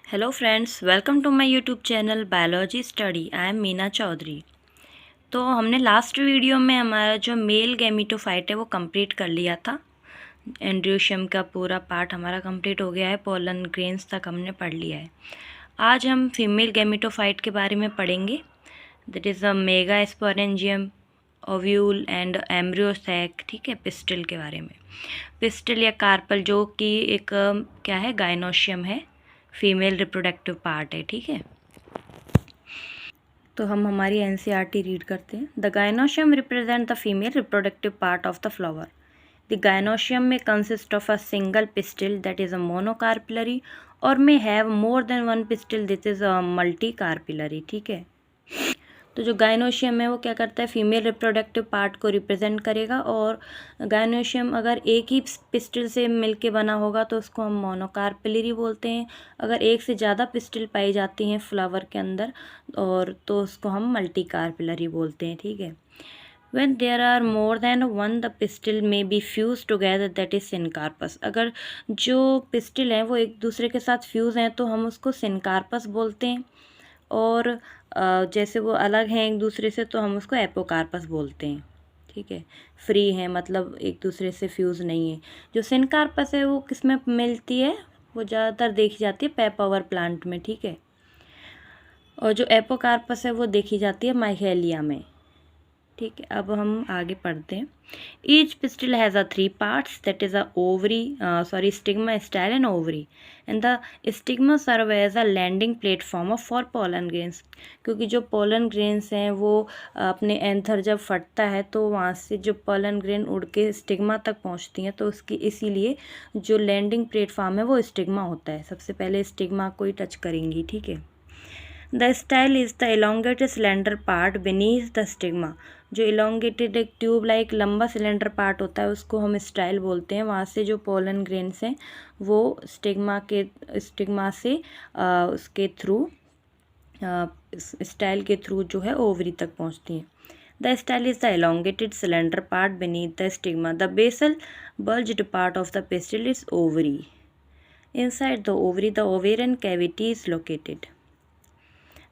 Hello friends, welcome to my YouTube channel biology study. I am Meena Chaudhary. तो हमने last video में हमारा जो मेल गैमीटोफाइट है वो कंप्लीट कर लिया था। एंड्रोशियम का पूरा पार्ट हमारा कंप्लीट हो गया है, पोलन ग्रेन्स तक हमने पढ़ लिया है। आज हम फीमेल गैमीटोफाइट के बारे में पढ़ेंगे। That is a megasporangium, ovule and embryo sac. ठीक है, पिस्टल के बारे में। पिस्टल या कार्पल जो कि एक क्या है, गाइनोशियम है, फीमेल रिप्रोडक्टिव पार्ट है। ठीक है, तो हम हमारी एनसीईआरटी रीड करते हैं। The gynoecium represent the female reproductive part of the flower. The gynoecium may consist of a single pistil that is a monocarpellary or may have more than one pistil this is a multicarpellary. ठीक है, तो जो gynoecium है वो क्या करता है, female reproductive part को रिप्रेजेंट करेगा। और गाइनोशियम अगर एक ही पिस्टिल से मिलके बना होगा तो उसको हम मोनोकार्पिलरी बोलते हैं। अगर एक से ज़्यादा पिस्टिल पाई जाती हैं फ्लावर के अंदर और तो उसको हम मल्टी कार्पिलरी बोलते हैं। ठीक है, when there are more than one the pistil may be fused together that is syncarpus। अगर जो पिस्टिल हैं वो एक दूसरे के साथ फ्यूज़ हैं तो हम उसको सिनकार्पस बोलते हैं। और जैसे वो अलग हैं एक दूसरे से तो हम उसको एपोकार्पस बोलते हैं। ठीक है, फ्री है मतलब एक दूसरे से फ्यूज़ नहीं है। जो सिनकार्पस है वो किस में मिलती है, वो ज़्यादातर देखी जाती है पेपावर प्लांट में। ठीक है, और जो एपोकार्पस है वो देखी जाती है माइकेलिया में। ठीक है, अब हम आगे पढ़ते हैं। Each pistil has a 3 parts that is a ovary stigma, style and ovary and the stigma serve as a landing platform of for pollen grains. क्योंकि जो पोलन ग्रेन्स हैं वो अपने एंथर जब फटता है तो वहाँ से जो पोलन ग्रेन उड़ के स्टिग्मा तक पहुँचती हैं, तो उसकी इसीलिए जो लैंडिंग प्लेटफॉर्म है वो स्टिग्मा होता है। सबसे पहले स्टिग्मा को ही टच करेंगी। ठीक है, the style is the elongated cylinder part beneath the stigma. जो इलोंगेटेड एक ट्यूब लाइक लंबा सिलेंडर पार्ट होता है उसको हम स्टाइल बोलते हैं। वहाँ से जो पोलन ग्रेन्स हैं वो स्टिग्मा से उसके थ्रू स्टाइल के थ्रू जो है ओवरी तक पहुँचती हैं। The style is the elongated cylinder part beneath the stigma. The basal bulged part of the pistil is ovary. Inside the ovary the ovarian cavity is located.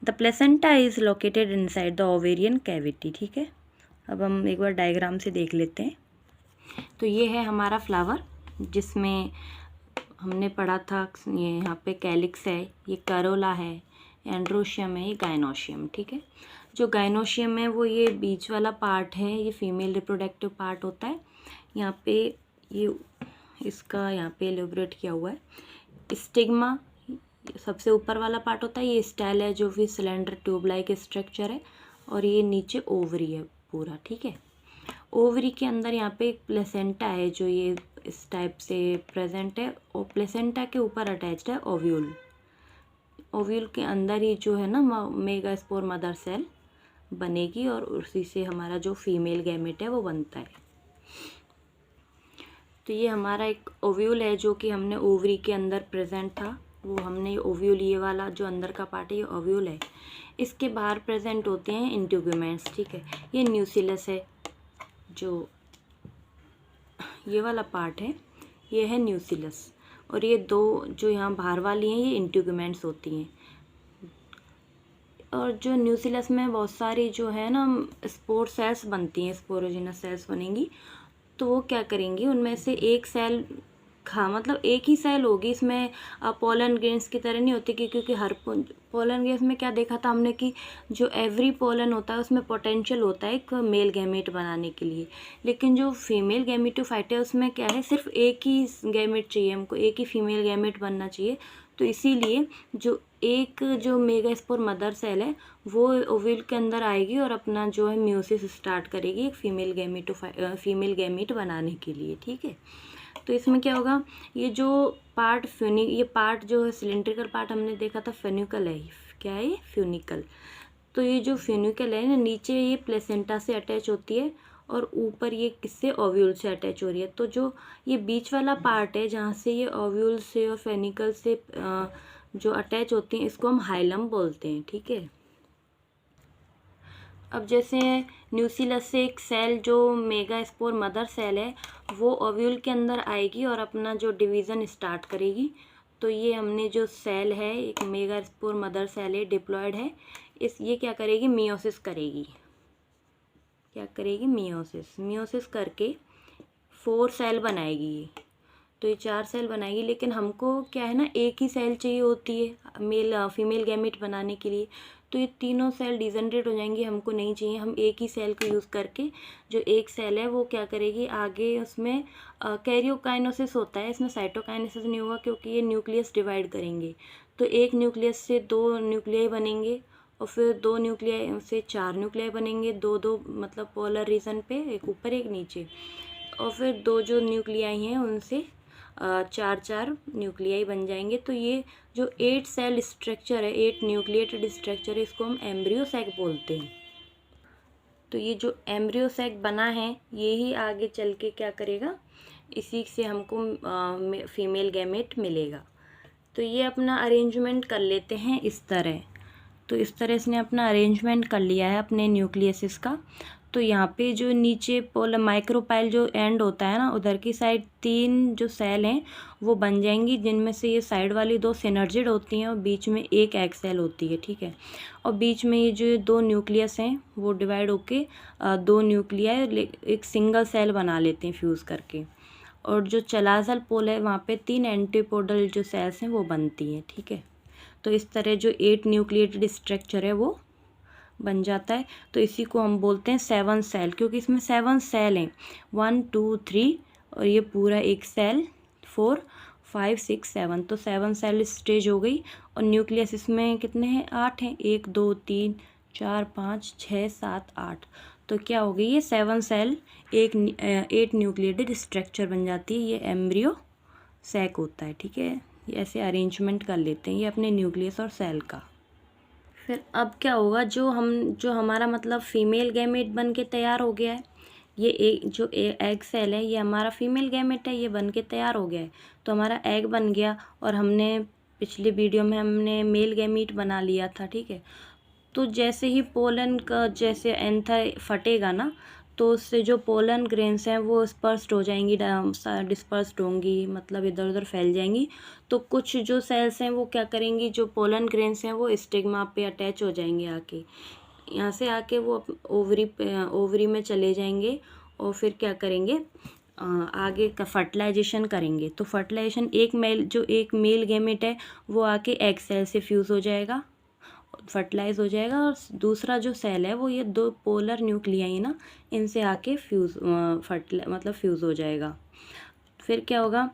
The placenta is located inside the ovarian cavity. ठीक है, अब हम एक बार diagram से देख लेते हैं। तो ये है हमारा फ्लावर जिसमें हमने पढ़ा था, ये यहाँ पे कैलिक्स है, ये करोला है, एंड्रोशियम है, ये गाइनोशियम। ठीक है, जो गाइनोशियम है वो ये बीच वाला पार्ट है, ये फीमेल रिप्रोडक्टिव पार्ट होता है। यहाँ पे ये इसका यहाँ पे एलोबरेट किया हुआ है। स्टिग्मा सबसे ऊपर वाला पार्ट होता है, ये स्टाइल है जो भी सिलेंडर ट्यूब लाइक स्ट्रक्चर है, और ये नीचे ओवरी है पूरा। ठीक है, ओवरी के अंदर यहाँ पे एक प्लेसेंटा है जो ये इस टाइप से प्रेजेंट है, और प्लेसेंटा के ऊपर अटैच्ड है ओव्यूल। ओव्यूल के अंदर ही जो है ना मेगा स्पोर मदर सेल बनेगी और उसी से हमारा जो फीमेल गैमेट है वो बनता है। तो ये हमारा एक ओव्यूल है जो कि हमने ओवरी के अंदर प्रेजेंट था, वो हमने ओव्यूल, ये वाला जो अंदर का पार्ट है ये ओव्यूल है। इसके बाहर प्रेजेंट होते हैं इंट्यूगमेंट्स। ठीक है, ये न्यूसिलस है, जो ये वाला पार्ट है ये है न्यूसिलस, और ये दो जो यहाँ बाहर वाली हैं ये इंट्यूगमेंट्स होती हैं। और जो न्यूसिलस में बहुत सारी जो है ना स्पोर सेल्स बनती हैं, स्पोरोजिनस सेल्स बनेंगी, तो वो क्या करेंगी, उनमें से एक सेल मतलब एक ही सेल होगी इसमें। पोलन ग्रेन्स की तरह नहीं होती क्योंकि हर पोलन ग्रेन्स में क्या देखा था हमने कि जो एवरी पोलन होता है उसमें पोटेंशियल होता है एक मेल गैमेट बनाने के लिए, लेकिन जो फीमेल गैमेटोफाइट है उसमें क्या है, सिर्फ एक ही गैमेट चाहिए हमको, एक ही फीमेल गैमेट बनना चाहिए। तो इसीलिए जो मेगास्पोर मदर सेल है वो ओव्यूल के अंदर आएगी और अपना जो है म्यूसिस स्टार्ट करेगी एक फीमेल गैमेट बनाने के लिए। ठीक है, तो इसमें क्या होगा, ये जो पार्ट ये पार्ट जो है सिलेंड्रिकल पार्ट हमने देखा था फ्यूनिकल है। क्या है ये, फ्यूनिकल। तो ये जो फ्यूनिकल है ना, नीचे ये प्लेसेंटा से अटैच होती है और ऊपर ये किससे, ओव्यूल से अटैच हो रही है। तो जो ये बीच वाला पार्ट है जहाँ से ये ओव्यूल से और फेनिकल से जो अटैच होती हैं इसको हम हाइलम बोलते हैं। ठीक है, अब जैसे न्यूसिलस से एक सेल जो मेगास्पोर मदर सेल है वो ओव्यूल के अंदर आएगी और अपना जो डिवीज़न स्टार्ट करेगी। तो ये हमने जो सेल है, एक मेगास्पोर मदर सेल है, डिप्लॉयड है, ये क्या करेगी, मियोसिस करेगी। क्या करेगी, मियोसिस करके 4 सेल बनाएगी ये। तो ये 4 सेल बनाएगी, लेकिन हमको क्या है ना, एक ही सेल चाहिए होती है फीमेल गैमेट बनाने के लिए। तो ये तीनों सेल डिजनरेट हो जाएंगी, हमको नहीं चाहिए। हम एक ही सेल को यूज़ करके, जो एक सेल है वो क्या करेगी, आगे उसमें कैरियोकाइनेसिस होता है, इसमें साइटोकाइनेसिस नहीं होगा क्योंकि ये न्यूक्लियस डिवाइड करेंगे। तो एक न्यूक्लियस से 2 न्यूक्लियाई बनेंगे, और फिर 2 न्यूक्लियाई से 4 न्यूक्लियाई बनेंगे, 2-2 मतलब पोलर रीजन पे, एक ऊपर एक नीचे। और फिर 2 जो न्यूक्लियाई हैं उनसे 4-4 न्यूक्लियाई बन जाएंगे। तो ये जो 8 सेल स्ट्रक्चर है, 8 न्यूक्लिएटेड स्ट्रक्चर है, इसको हम एम्ब्रियो सैक बोलते हैं। तो ये जो एम्ब्रियो सैक बना है, ये ही आगे चल के क्या करेगा, इसी से हमको फीमेल गैमेट मिलेगा। तो ये अपना अरेंजमेंट कर लेते हैं इस तरह। तो इस तरह इसने अपना अरेंजमेंट कर लिया है अपने न्यूक्लियसिस का। तो यहाँ पे जो नीचे पोलर माइक्रोपाइल जो एंड होता है ना, उधर की साइड 3 जो सेल हैं वो बन जाएंगी, जिनमें से ये साइड वाली 2 सिनर्जिड होती हैं और बीच में एक एग सेल होती है, ठीक है। और बीच में ये जो 2 न्यूक्लियस हैं वो डिवाइड होके 2 न्यूक्लियाई एक सिंगल सेल बना लेते हैं फ्यूज़ करके। और जो चलाजल पोल है वहाँ पे 3 एंटीपोडल जो सेल्स हैं वो बनती हैं, ठीक है। तो इस तरह जो 8 न्यूक्लिएटेड स्ट्रक्चर है वो बन जाता है। तो इसी को हम बोलते हैं 7 सेल, क्योंकि इसमें 7 सेल हैं, 1 2 3, और ये पूरा एक सेल 4 5 6 7। तो 7 सेल स्टेज हो गई। और न्यूक्लियस इसमें कितने हैं, 8 हैं, 1 2 3 4 5 6 7 8। तो क्या हो गई, ये 7 सेल 8 न्यूक्लिएटेड स्ट्रक्चर बन जाती है। ये एम्ब्रियो सैक होता है, ठीक है। ये ऐसे अरेंजमेंट कर लेते हैं ये अपने न्यूक्लियस और सेल का। फिर अब क्या होगा, जो हमारा मतलब फीमेल गैमेट बन के तैयार हो गया है, ये एग सेल है, ये हमारा फीमेल गैमेट है, ये बन के तैयार हो गया है। तो हमारा एग बन गया, और हमने पिछली वीडियो में हमने मेल गैमेट बना लिया था, ठीक है। तो जैसे ही पोलन का जैसे एंथर फटेगा ना, तो उससे जो पोलन ग्रेन्स हैं वो स्पर्स्ड हो जाएंगी, डिस्पर्स्ड होंगी, मतलब इधर उधर फैल जाएंगी। तो कुछ जो सेल्स हैं वो क्या करेंगी, जो पोलन ग्रेन्स हैं वो स्टिग्मा पे अटैच हो जाएंगे आके, यहाँ से आके वो ओवरी में चले जाएंगे, और फिर क्या करेंगे, आगे का फर्टिलाइजेशन करेंगे। तो फर्टिलाइजेशन एक मेल गैमेट है वो आके एग सेल से फ्यूज़ हो जाएगा, फर्टिलाइज हो जाएगा, और दूसरा जो सेल है वो ये 2 पोलर न्यूक्लियाई ना, इनसे आके फ्यूज़ हो जाएगा। फिर क्या होगा,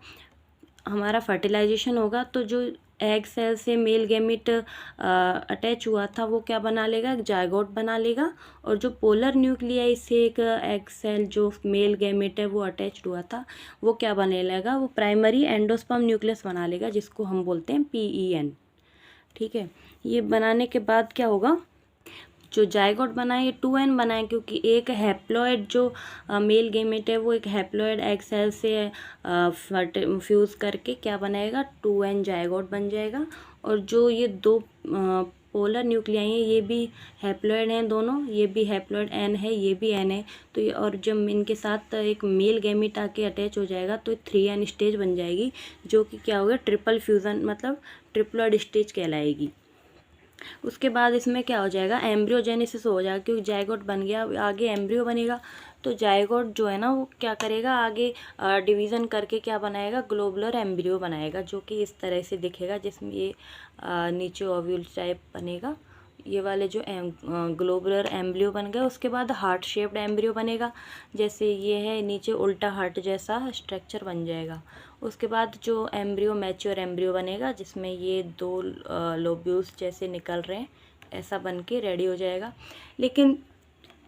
हमारा फर्टिलाइजेशन होगा, तो जो एग सेल से मेल गैमेट अटैच हुआ था वो क्या बना लेगा, जायगोट बना लेगा। और जो पोलर न्यूक्लियाई से एक एग सेल जो मेल गैमेट है वो अटैच हुआ था, वो क्या बना लेगा, वो प्राइमरी एंडोस्पर्म न्यूक्लियस बना लेगा, जिसको हम बोलते हैं PEN, ठीक है। ये बनाने के बाद क्या होगा, जो जायगोट बनाए ये 2N बनाए, क्योंकि एक हैप्लॉइड जो मेल गैमेट है वो एक हैप्लॉइड एग सेल से फ्यूज़ करके क्या बनाएगा, 2N जायगोट बन जाएगा। और जो ये 2 पोलर न्यूक्लियाई हैं ये भी हैप्लॉइड हैं दोनों, ये भी हैप्लॉइड N है, ये भी N है। तो ये, और जब इनके साथ एक मेल गैमेट आके अटैच हो जाएगा तो 3N स्टेज बन जाएगी, जो कि क्या होगा, ट्रिपल फ्यूज़न मतलब ट्रिप्लॉइड स्टेज कहलाएगी। उसके बाद इसमें क्या हो जाएगा, एम्ब्रियोजेनेसिस हो जाएगा, क्योंकि जायगोट बन गया, आगे एम्ब्रियो बनेगा। तो जायगोट जो है ना वो क्या करेगा, आगे डिवीज़न करके क्या बनाएगा, ग्लोबुलर एम्ब्रियो बनाएगा, जो कि इस तरह से दिखेगा, जिसमें ये नीचे ओव्यूल टाइप बनेगा। ये वाले जो ग्लोबुलर एम्ब्रियो बन गए, उसके बाद हार्ट शेप्ड एम्ब्रियो बनेगा, जैसे ये है, नीचे उल्टा हार्ट जैसा स्ट्रक्चर बन जाएगा। उसके बाद जो एम्ब्रियो मैच्योर एम्ब्रियो बनेगा, जिसमें ये 2 लोब्यूल्स जैसे निकल रहे हैं, ऐसा बन के रेडी हो जाएगा। लेकिन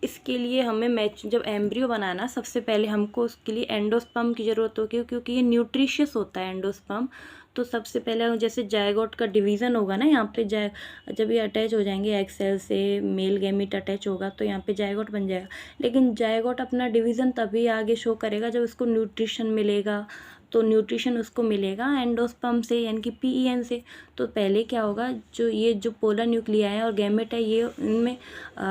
इसके लिए हमें जब एम्ब्रियो बनाना, सबसे पहले हमको उसके लिए एंडोस्पर्म की ज़रूरत होगी, क्योंकि ये न्यूट्रिशियस होता है एंडोस्पर्म। तो सबसे पहले जैसे जायगोट का डिवीज़न होगा ना, यहाँ पे जब ये अटैच हो जाएंगे एग सेल से, मेल गैमेट अटैच होगा तो यहाँ पे जायगोट बन जाएगा। लेकिन जायगोट अपना डिवीज़न तभी आगे शो करेगा जब इसको न्यूट्रिशन मिलेगा। तो न्यूट्रिशन उसको मिलेगा एंडोस्पर्म से, यानी कि PEN से। तो पहले क्या होगा, जो पोलर न्यूक्लियाई है और गैमेट है, ये इनमें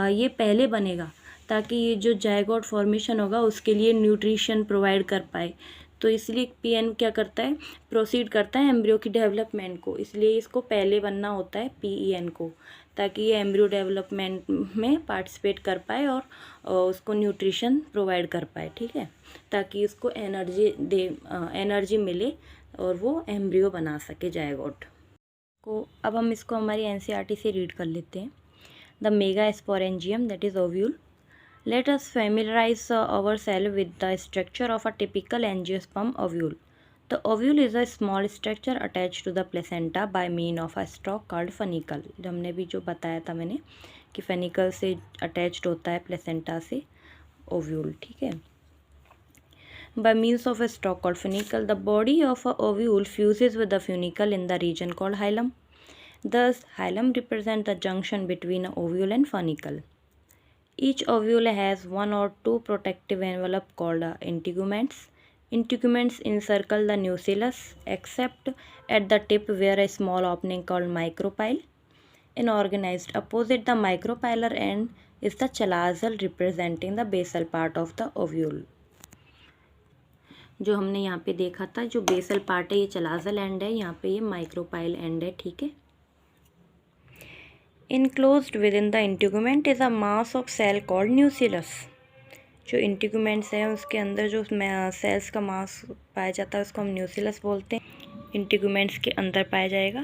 ये पहले बनेगा, ताकि ये जो जायगोट फॉर्मेशन होगा उसके लिए न्यूट्रिशन प्रोवाइड कर पाए। तो इसलिए PN क्या करता है, प्रोसीड करता है एम्ब्रियो की डेवलपमेंट को, इसलिए इसको पहले बनना होता है PEN को, ताकि ये एम्ब्रियो डेवलपमेंट में पार्टिसिपेट कर पाए और उसको न्यूट्रिशन प्रोवाइड कर पाए, ठीक है, ताकि उसको एनर्जी मिले और वो एम्ब्रियो बना सके जायगोट को। अब हम इसको हमारी NCERT से रीड कर लेते हैं। The megasporangium that is ovule. Let us familiarize ourselves with the structure of a typical angiosperm ovule. The ovule is a small structure attached to the placenta by means of a stalk called funicle. हमने भी जो बताया था मैंने कि funicle से attached होता है प्लेसेंटा से ओव्यूल, ठीक है। By means of a stalk called funicle, the body of a ovule fuses with the funicle in the region called hilum. Thus, hilum represents the junction between a ovule and funicle. Each ovule has one or two protective envelope called integuments. Integuments encircle the nucellus except at the tip where a small opening called micropyle is organized. Opposite the micropylar end is the chalazal representing the basal part of the ovule. जो हमने यहाँ पे देखा था, जो basal part है ये chalazal end है, यहाँ पे ये माइक्रोपाइल एंड है, ठीक है। Enclosed within the integument is a mass of cell called nucellus. जो इंटीगुमेंट्स हैं उसके अंदर जो सेल्स का मास पाया जाता है उसको हम न्यूसिलस बोलते हैं, इंटीगुमेंट्स के अंदर पाया जाएगा।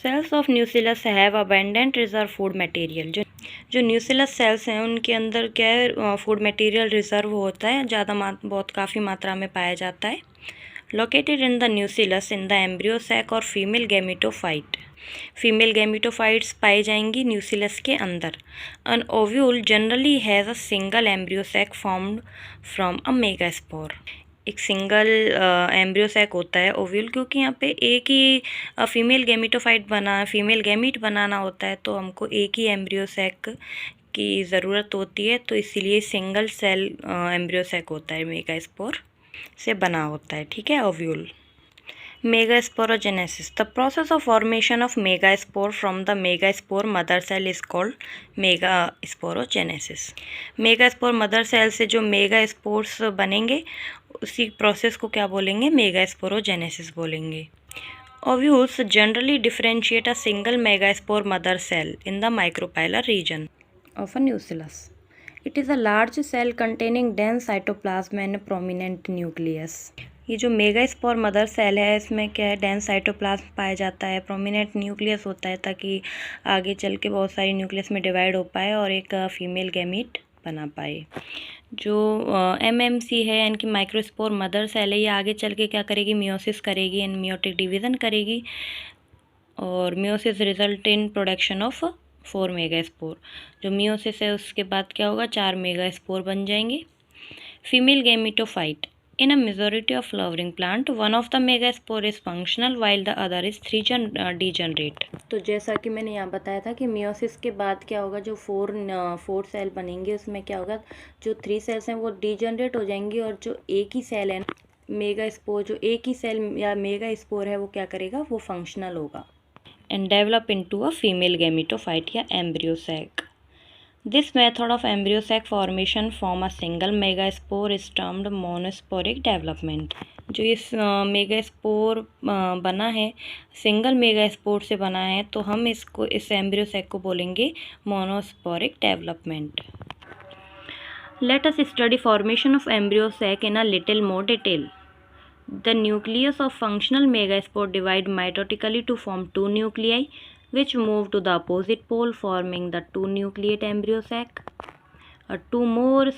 Cells of nucellus have abundant reserve food material. जो न्यूसिलस सेल्स हैं उनके अंदर क्या है, फूड मटेरियल रिजर्व होता है, बहुत काफ़ी मात्रा में पाया जाता है। Located in the nucellus in the embryo sac और फीमेल गैमेटोफाइट। फीमेल गैमेटोफाइट्स पाई जाएंगी न्यूसिलस के अंदर। An ovule generally has a single embryo sac formed from a megaspore. एक सिंगल एम्ब्रियो सैक होता है ओव्यूल, क्योंकि यहाँ पे एक ही फीमेल गैमीट बनाना होता है, तो हमको एक ही एम्ब्रियो सैक की ज़रूरत होती है, तो इसीलिए सिंगल सेल एम्ब्रियो सैक होता है, मेगास्पोर से बना होता है, ठीक है, ovule. Megasporogenesis. The process of formation of megaspore from the megaspore mother cell is called megasporogenesis. Megaspore mother cell से जो megaspores बनेंगे उसी प्रोसेस को क्या बोलेंगे, megasporogenesis बोलेंगे। Ovules generally differentiate a single megaspore mother cell in the micropylar region of a nucellus. It is a large cell containing dense cytoplasm and a prominent nucleus. ये जो मेगास्पोर मदर सेल है इसमें क्या है, dense cytoplasm पाया जाता है, prominent nucleus होता है ताकि आगे चल के बहुत सारी न्यूक्लियस में डिवाइड हो पाए और एक फीमेल गैमीट बना पाए। जो MMC है यानी कि माइक्रोस्पोर मदर सेल है, ये आगे चल के क्या करेगी, मियोसिस करेगी एंड मियोटिक डिवीज़न करेगी, और meiosis result in production of 4 megaspore. जो मियोसिस है उसके बाद क्या होगा, 4 मेगास्पोर बन जाएंगे। Female gametophyte. In a majority of flowering plant, one of the megaspore is functional while the other is degenerate. तो जैसा कि मैंने यहाँ बताया था कि मियोसिस के बाद क्या होगा, जो 4 सेल बनेंगे उसमें क्या होगा, जो 3 सेल्स हैं वो डीजनरेट हो जाएंगी और जो एक ही सेल है मेगास्पोर, जो एक ही सेल या मेगास्पोर है वो क्या करेगा, वो फंक्शनल होगा and develop into a female gametophyte या embryo sac. This method of embryo sac formation from a single megaspore is termed monosporic development. जो इस मेगास्पोर बना है, सिंगल मेगास्पोर से बना है, तो हम इस एम्ब्रियो सैक को बोलेंगे monosporic development. Let us study formation of embryo sac in a little more detail. The nucleus of functional megaspore divide mitotically to form 2 nuclei, which move to the opposite pole, forming the 2-nucleate embryo sac. 2 more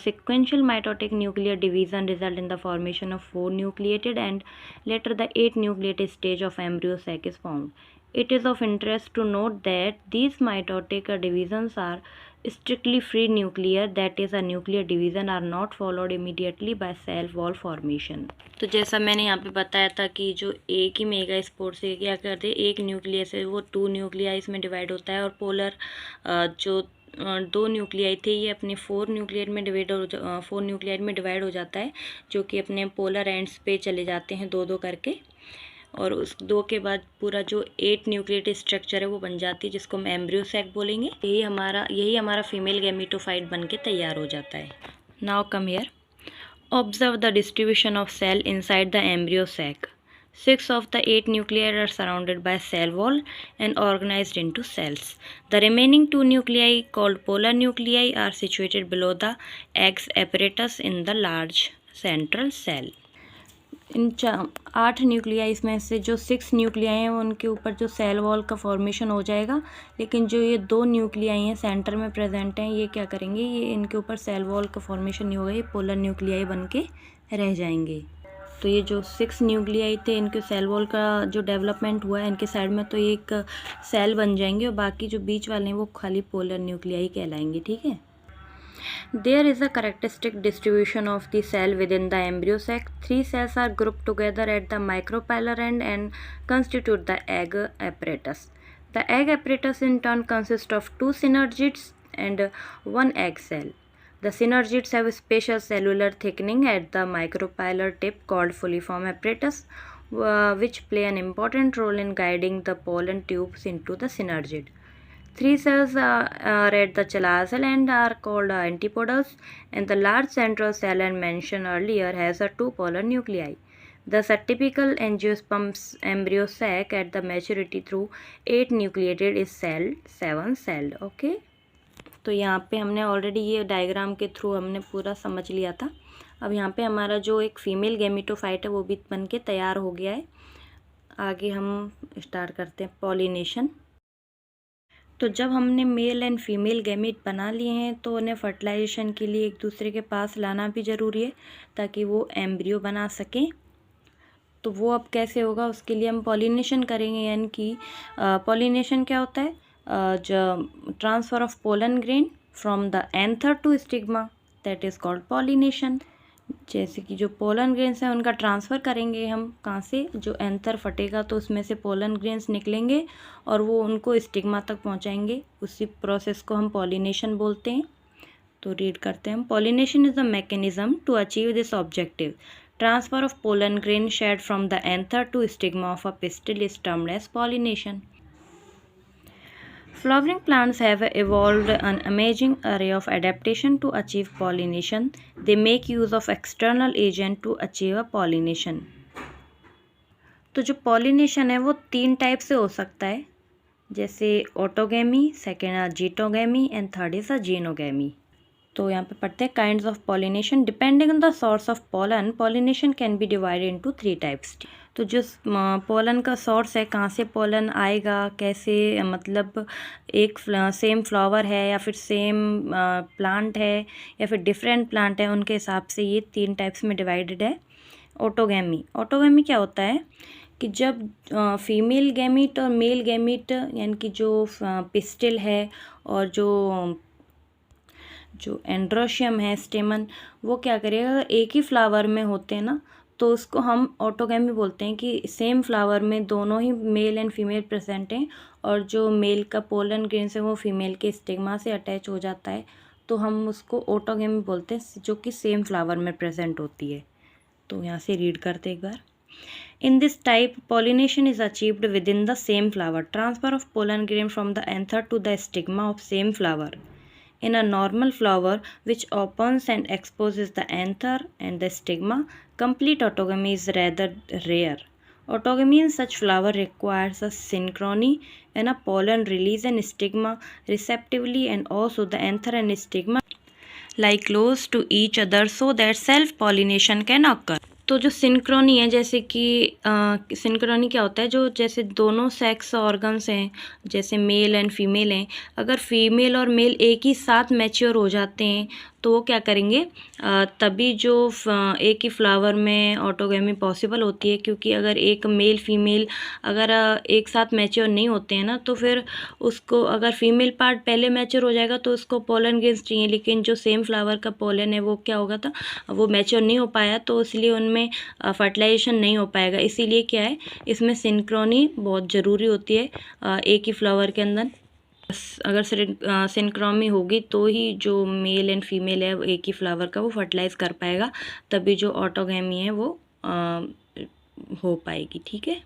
sequential mitotic nuclear division result in the formation of 4 nucleated and later the 8 nucleated stage of embryo sac is formed. It is of interest to note that these mitotic divisions are strictly free nuclear, that is a nuclear division are not followed immediately by cell wall formation. तो जैसा मैंने यहाँ पे बताया था कि जो एक ही मेगास्पोर से क्या करते हैं, एक न्यूक्लियस है वो 2 न्यूक्लियाई इसमें डिवाइड होता है, और पोलर जो 2 न्यूक्लियाई थे ये अपने 4 न्यूक्लियाइड में डिवाइड हो जाता है, जो कि अपने पोलर एंड्स पे चले जाते हैं 2-2 करके, और उस 2 के बाद पूरा जो 8 न्यूक्लिएटेड स्ट्रक्चर है वो बन जाती है, जिसको हम एम्ब्रियो सैक बोलेंगे। यही हमारा फीमेल गैमेटोफाइट बन के तैयार हो जाता है। Now come here. Observe the distribution of cell inside the embryo sac. 6 of the 8 nuclei are surrounded by cell wall and organized into cells. The remaining 2 nuclei, called polar nuclei, are situated below the eggs apparatus in the large central cell. In 8 nuclei में से जो 6 nuclei हैं उनके ऊपर जो cell wall का formation हो जाएगा, लेकिन जो ये 2 न्यूक्लियाई हैं सेंटर में प्रेजेंट हैं, ये क्या करेंगे, ये इनके ऊपर सेल वॉल का फॉर्मेशन नहीं होगा, ये पोलर न्यूक्लियाई बन के रह जाएंगे। तो ये जो 6 न्यूक्लियाई थे इनके सेल वॉल का जो डेवलपमेंट हुआ है इनके साइड में, तो ये एक सेल बन जाएंगे और बाकी जो बीच वाले हैं वो खाली पोलर न्यूक्लियाई कहलाएंगे। ठीक है। There is a characteristic distribution of the cell within the embryo sac. 3 cells are grouped together at the micropylar end and constitute the egg apparatus. The egg apparatus in turn consists of 2 synergids and 1 egg cell. The synergids have a special cellular thickening at the micropylar tip called foliform apparatus, which play an important role in guiding the pollen tubes into the synergid. 3 cells are at the chalazal end are called antipodals, and the large central cell I mentioned earlier has a 2 polar nuclei. Thus, a typical angiosperm embryo sac at the maturity through 8 nucleated is cell 7 celled. Okay. तो यहाँ पे हमने already ये diagram के through हमने पूरा समझ लिया था। अब यहाँ पे हमारा जो एक फीमेल गैमेटोफाइट है वो भी बन के तैयार हो गया है। आगे हम स्टार्ट करते हैं पॉलिनेशन। तो जब हमने मेल एंड फीमेल गैमेट बना लिए हैं तो उन्हें फर्टिलाइजेशन के लिए एक दूसरे के पास लाना भी ज़रूरी है ताकि वो एम्ब्रियो बना सकें। तो वो अब कैसे होगा, उसके लिए हम पॉलिनेशन करेंगे। यानी कि पॉलिनेशन क्या होता है, जो transfer of pollen grain from the anther to stigma, that is called pollination. जैसे कि जो पोलन ग्रेन्स हैं उनका ट्रांसफ़र करेंगे हम कहाँ से, जो एंथर फटेगा तो उसमें से पोलन ग्रेन्स निकलेंगे और वो उनको स्टिग्मा तक पहुँचाएंगे। उसी प्रोसेस को हम पॉलिनेशन बोलते हैं। तो रीड करते हैं हम। Pollination is the mechanism to achieve this objective. Transfer of pollen grain shed from the anther to stigma of a pistil is termed as pollination. Flowering plants have evolved an amazing array of adaptation to achieve pollination. They make use of external agent to achieve a pollination. तो जो pollination है वो 3 type से हो सकता है, जैसे autogamy, second geitonogamy and third is a xenogamy. तो यहाँ पे पढ़ते हैं kinds of pollination. Depending on the source of pollen, pollination can be divided into 3 types. तो जो पोलन का सोर्स है, कहाँ से पोलन आएगा, कैसे, मतलब एक सेम फ्लावर है या फिर सेम प्लांट है या फिर डिफरेंट प्लांट है, उनके हिसाब से ये 3 टाइप्स में डिवाइडेड है। ऑटोगेमी। ऑटोगेमी क्या होता है कि जब फीमेल गैमीट और मेल गैमीट यानी कि जो पिस्टिल है और जो एंड्रोशियम है, स्टेमन, वो क्या करेगा, अगर एक ही फ्लावर में होते हैं ना तो उसको हम ऑटोगेमी बोलते हैं कि सेम फ्लावर में दोनों ही मेल एंड फीमेल प्रेजेंट हैं और जो मेल का पोलन ग्रेन है वो फीमेल के स्टिग्मा से अटैच हो जाता है, तो हम उसको ऑटोगेमी बोलते हैं, जो कि सेम फ्लावर में प्रेजेंट होती है। तो यहाँ से रीड करते एक बार। In this type, pollination is achieved within the same flower. Transfer of pollen grain from the anther to the stigma of same flower. In a normal flower which opens and exposes the anther and the stigma, complete autogamy is rather rare. Autogamy in such flower requires a synchrony and a pollen release and stigma receptively, and also the anther and stigma lie close to each other so that self-pollination can occur. तो जो Synchrony है, जैसे कि Synchrony क्या होता है, जो जैसे दोनों सेक्स ऑर्गन्स हैं, जैसे मेल एंड फीमेल हैं, अगर फीमेल और मेल एक ही साथ मैच्योर हो जाते हैं तो वो क्या करेंगे, तभी जो एक ही फ्लावर में ऑटोगेमी पॉसिबल होती है। क्योंकि अगर एक मेल फीमेल अगर एक साथ मैच्योर नहीं होते हैं ना, तो फिर उसको अगर फीमेल पार्ट पहले मैच्योर हो जाएगा तो उसको पोलन ग्रेन्स चाहिए, लेकिन जो सेम फ्लावर का पोलन है वो क्या होगा था, वो मैच्योर नहीं हो पाया, तो इसलिए उनमें फर्टिलाइजेशन नहीं हो पाएगा। इसीलिए क्या है, इसमें सिंक्रोनी बहुत ज़रूरी होती है एक ही फ्लावर के अंदर। अगर सिंक्रोमी होगी तो ही जो मेल एंड फीमेल है एक ही फ्लावर का वो फर्टिलाइज़ कर पाएगा, तभी जो ऑटोगेमी है वो हो पाएगी। ठीक है।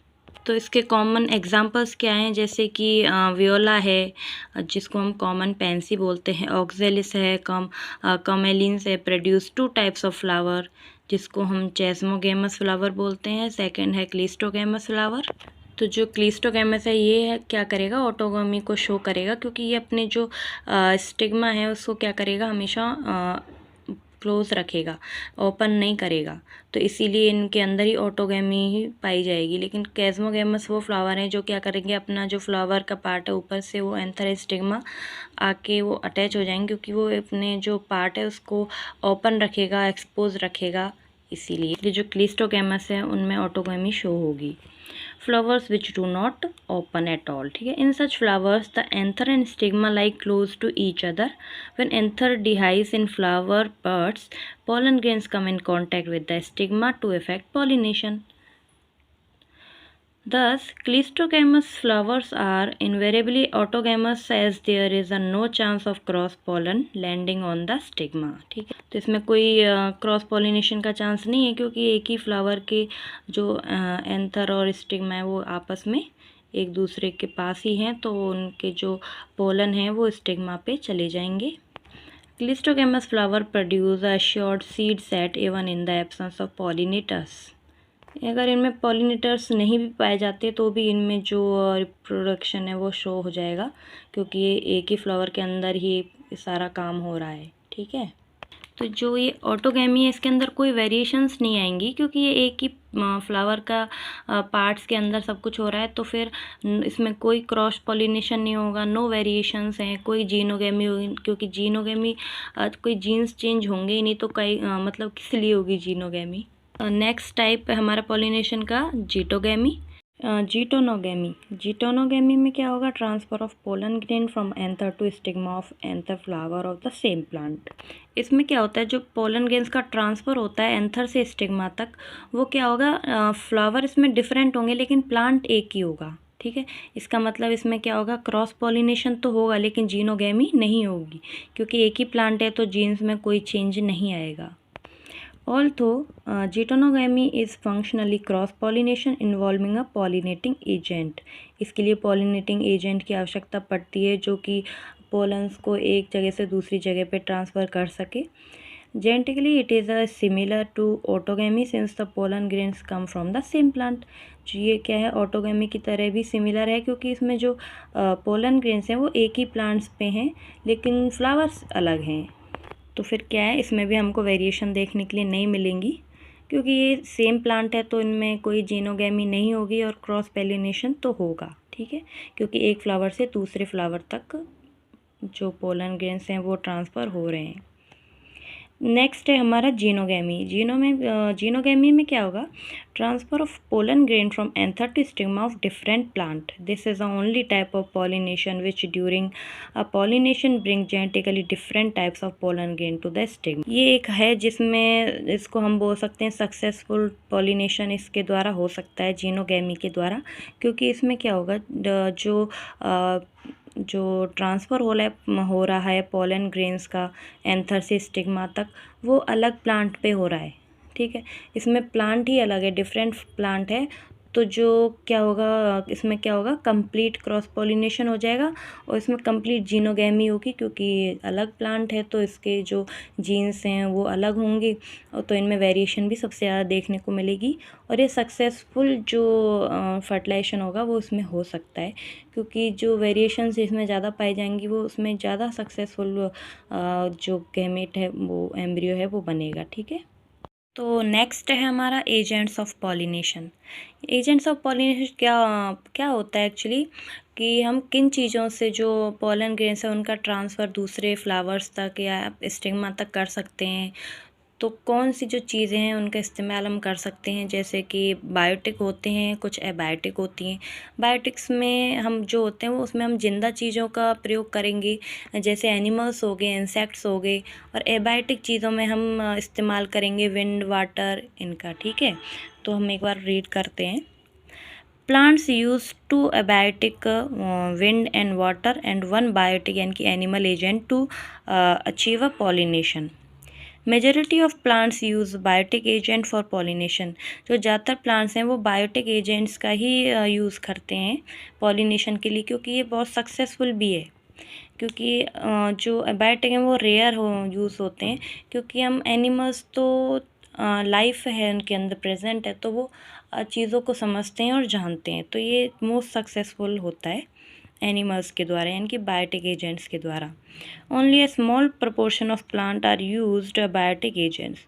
तो इसके कॉमन एग्जांपल्स क्या हैं, जैसे कि वियोला है जिसको हम कॉमन पेंसी बोलते हैं, ऑक्जेलिस है, कमेलिन्स है, प्रोड्यूस 2 टाइप्स ऑफ फ्लावर, जिसको हम चेस्मोगेमस फ्लावर बोलते हैं। सेकंड है क्लिस्टोगेमस फ्लावर। तो जो क्लिस्टोगेमस है ये है क्या करेगा, ऑटोगमी को शो करेगा, क्योंकि ये अपने जो स्टिग्मा है उसको क्या करेगा, हमेशा क्लोज रखेगा, ओपन नहीं करेगा, तो इसीलिए इनके अंदर ही ऑटोगैमी ही पाई जाएगी। लेकिन कैस्मोगेमस वो फ्लावर हैं जो क्या करेंगे, अपना जो फ्लावर का पार्ट है ऊपर से वो एंथर स्टिग्मा आके वो अटैच हो जाएंगे, क्योंकि वो अपने जो पार्ट है उसको ओपन रखेगा, एक्सपोज रखेगा, इसीलिए जो क्लिस्टोगेमस है उनमें ऑटोगैमी शो होगी। Flowers which do not open at all, ठीक है। In such flowers the anther and stigma lie close to each other. When anther dies in flower buds, pollen grains come in contact with the stigma to effect pollination. Thus, cleistogamous flowers are invariably autogamous as there is a no chance of cross pollen landing on the stigma, ठीक है। तो इसमें कोई cross pollination का chance नहीं है, क्योंकि एक ही फ्लावर के जो एंथर और स्टिग्मा है वो आपस में एक दूसरे के पास ही हैं, तो उनके जो पोलन हैं वो स्टिग्मा पे चले जाएंगे। Cleistogamous flower produce a short seed set even in the absence of pollinators. अगर इनमें पॉलिनेटर्स नहीं भी पाए जाते तो भी इनमें जो रिप्रोडक्शन है वो शो हो जाएगा, क्योंकि ये एक ही फ्लावर के अंदर ही सारा काम हो रहा है, ठीक है। तो जो ये ऑटोगैमी है इसके अंदर कोई वेरिएशंस नहीं आएंगी, क्योंकि ये एक ही फ्लावर का पार्ट्स के अंदर सब कुछ हो रहा है, तो फिर इसमें कोई क्रॉस पॉलिनेशन नहीं होगा, नो वेरिएशंस हैं, कोई जीनोगैमी होगी, क्योंकि जीनोगैमी कोई जीन्स चेंज होंगे ही नहीं, तो कई मतलब किस लिए होगी जीनोगैमी। नेक्स्ट टाइप है हमारा पॉलिनेशन का जीटोगैमी। जीटोनोगैमी में क्या होगा, transfer of pollen grain from anther to stigma of anther flower of the same plant. इसमें क्या होता है, जो पोलन ग्रेन्स का ट्रांसफ़र होता है एंथर से स्टिग्मा तक, वो क्या होगा, फ्लावर इसमें डिफरेंट होंगे लेकिन प्लांट एक ही होगा, ठीक है। इसका मतलब इसमें क्या होगा, क्रॉस पॉलिनेशन तो होगा लेकिन जीनोगैमी नहीं होगी, क्योंकि एक ही प्लांट है तो जीन्स में कोई चेंज नहीं आएगा। Although geitonogamy is functionally cross pollination involving a pollinating agent. इसके लिए पॉलिनेटिंग एजेंट की आवश्यकता पड़ती है जो कि पोलन्स को एक जगह से दूसरी जगह पे ट्रांसफ़र कर सके। Genetically it is a similar to autogamy since the pollen grains come from the same plant. जो ये क्या है, ऑटोगैमी की तरह भी सिमिलर है, क्योंकि इसमें जो पोलन ग्रेन्स हैं वो एक ही प्लांट्स पे हैं लेकिन फ्लावर्स अलग हैं। तो फिर क्या है, इसमें भी हमको वेरिएशन देखने के लिए नहीं मिलेंगी, क्योंकि ये सेम प्लांट है तो इनमें कोई जीनोगैमी नहीं होगी और क्रॉस पॉलिनेशन तो होगा, ठीक है, क्योंकि एक फ्लावर से दूसरे फ्लावर तक जो पोलन ग्रेन्स हैं वो ट्रांसफ़र हो रहे हैं। नेक्स्ट है हमारा जीनोगैमी। जीनोगैमी में क्या होगा, transfer of pollen grain from anther to stigma of different plant. This is the only type of pollination which during a pollination bring genetically different types of pollen grain to the stigma. ये एक है जिसमें इसको हम बोल सकते हैं successful pollination इसके द्वारा हो सकता है, जीनोगैमी के द्वारा, क्योंकि इसमें क्या होगा, जो ट्रांसफ़र हो रहा है पोलन ग्रेन्स का एंथर से स्टिग्मा तक, वो अलग प्लांट पे हो रहा है, ठीक है। इसमें प्लांट ही अलग है, डिफरेंट प्लांट है, तो जो क्या होगा, इसमें क्या होगा, कंप्लीट क्रॉस पॉलिनेशन हो जाएगा और इसमें कंप्लीट जीनोगैमी होगी, क्योंकि अलग प्लांट है तो इसके जो जीन्स हैं वो अलग होंगे, और तो इनमें वेरिएशन भी सबसे ज़्यादा देखने को मिलेगी। और ये सक्सेसफुल जो फर्टिलाइजेशन होगा वो उसमें हो सकता है, क्योंकि जो वेरिएशंस इसमें ज़्यादा पाई जाएंगी वो उसमें ज़्यादा सक्सेसफुल जो गैमेट है वो एम्ब्रियो है वो बनेगा, ठीक है। तो नेक्स्ट है हमारा agents of pollination. Agents of pollination क्या क्या होता है एक्चुअली, कि हम किन चीज़ों से जो पोलन ग्रेन्स है उनका ट्रांसफ़र दूसरे फ्लावर्स तक या स्टिग्मा तक कर सकते हैं। तो कौन सी जो चीज़ें हैं उनका इस्तेमाल हम कर सकते हैं, जैसे कि बायोटिक होते हैं, कुछ एबायोटिक होती हैं। बायोटिक्स में हम जो होते हैं वो उसमें हम जिंदा चीज़ों का प्रयोग करेंगे, जैसे एनिमल्स हो गए, इंसेक्ट्स हो गए, और एबायोटिक चीज़ों में हम इस्तेमाल करेंगे विंड, वाटर, इनका, ठीक है। तो हम एक बार रीड करते हैं। Plants use two abiotic wind and water and one biotic यानी कि animal agent to achieve a pollination. Majority of plants use biotic agent for pollination. जो ज़्यादातर प्लांट्स हैं वो बायोटिक एजेंट्स का ही यूज़ करते हैं पॉलिनेशन के लिए, क्योंकि ये बहुत सक्सेसफुल भी है। क्योंकि जो बायोटिक हैं वो रेयर यूज़ होते हैं, क्योंकि हम एनिमल्स तो लाइफ है उनके अंदर प्रेजेंट है, तो वो चीज़ों को समझते हैं और जानते हैं। तो ये मोस्ट सक्सेसफुल होता है एनिमल्स के द्वारा, यानी कि बायोटिक एजेंट्स के द्वारा। Only a small proportion of plant are used biotic agents.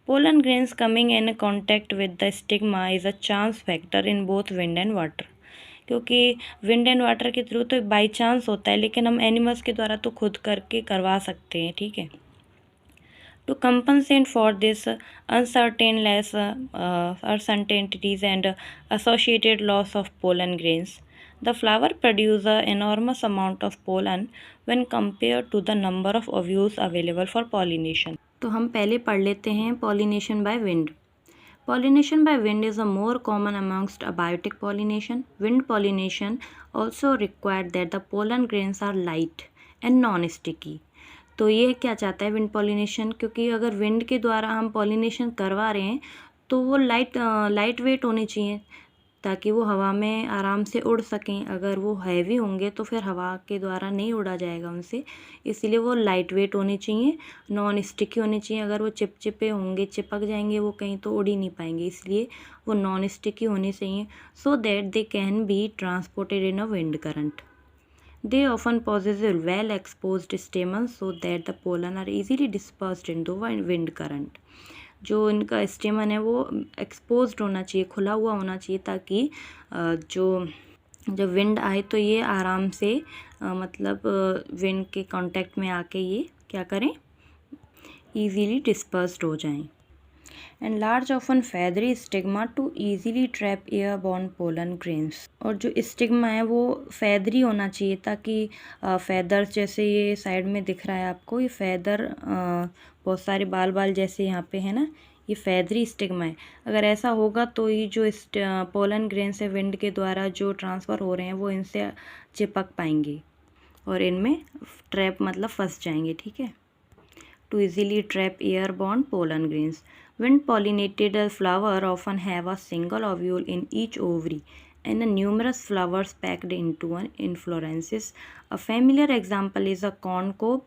Pollen grains coming in contact with the stigma is a chance factor in both wind and water. क्योंकि wind and water के through तो by chance होता है, लेकिन हम animals के द्वारा तो खुद करके करवा सकते हैं, ठीक है। To compensate for this uncertainties and associated loss of pollen grains, the flower produces an enormous amount of pollen when compared to the number of ovules available for pollination. तो हम पहले पढ़ लेते हैं pollination by wind. Pollination by wind is a more common amongst abiotic pollination. Wind pollination also required that the pollen grains are light and non-sticky. तो ये क्या चाहता है विंड पॉलिनेशन, क्योंकि अगर विंड के द्वारा हम पॉलिनेशन करवा रहे हैं तो वो लाइट वेट होनी चाहिए ताकि वो हवा में आराम से उड़ सकें। अगर वो हैवी होंगे तो फिर हवा के द्वारा नहीं उड़ा जाएगा उनसे, इसलिए वो लाइट वेट होनी चाहिए, नॉन स्टिकी होनी चाहिए। अगर वो चिपचिपे होंगे, चिपक जाएंगे वो कहीं, तो उड़ ही नहीं पाएंगे, इसलिए वो नॉन स्टिकी होनी चाहिए, so that they can be transported in a wind current. They often possess well exposed stamens so that the pollen are easily dispersed into wind current. जो इनका स्टेमन है वो एक्सपोज्ड होना चाहिए, खुला हुआ होना चाहिए, ताकि जो जब विंड आए तो ये आराम से मतलब विंड के कांटेक्ट में आके ये क्या करें, ईजीली डिस्पर्स्ड हो जाएं। And large often feathery stigma to easily trap airborne pollen grains. और जो स्टिग्मा है वो फेदरी होना चाहिए ताकि फेदर्स, जैसे ये साइड में दिख रहा है आपको, ये फेदर बहुत सारे बाल बाल जैसे यहाँ पे है ना, ये फेदरी स्टिग्मा है। अगर ऐसा होगा तो ये जो पोलन ग्रेन्स है विंड के द्वारा जो ट्रांसफ़र हो रहे हैं वो इनसे चिपक पाएंगे और इनमें ट्रैप मतलब फंस जाएंगे, ठीक है। To easily trap airborne pollen grains. Wind-pollinated flowers often have a single ovule in each ovary and numerous flowers packed into an inflorescence. A familiar example is a corn cob.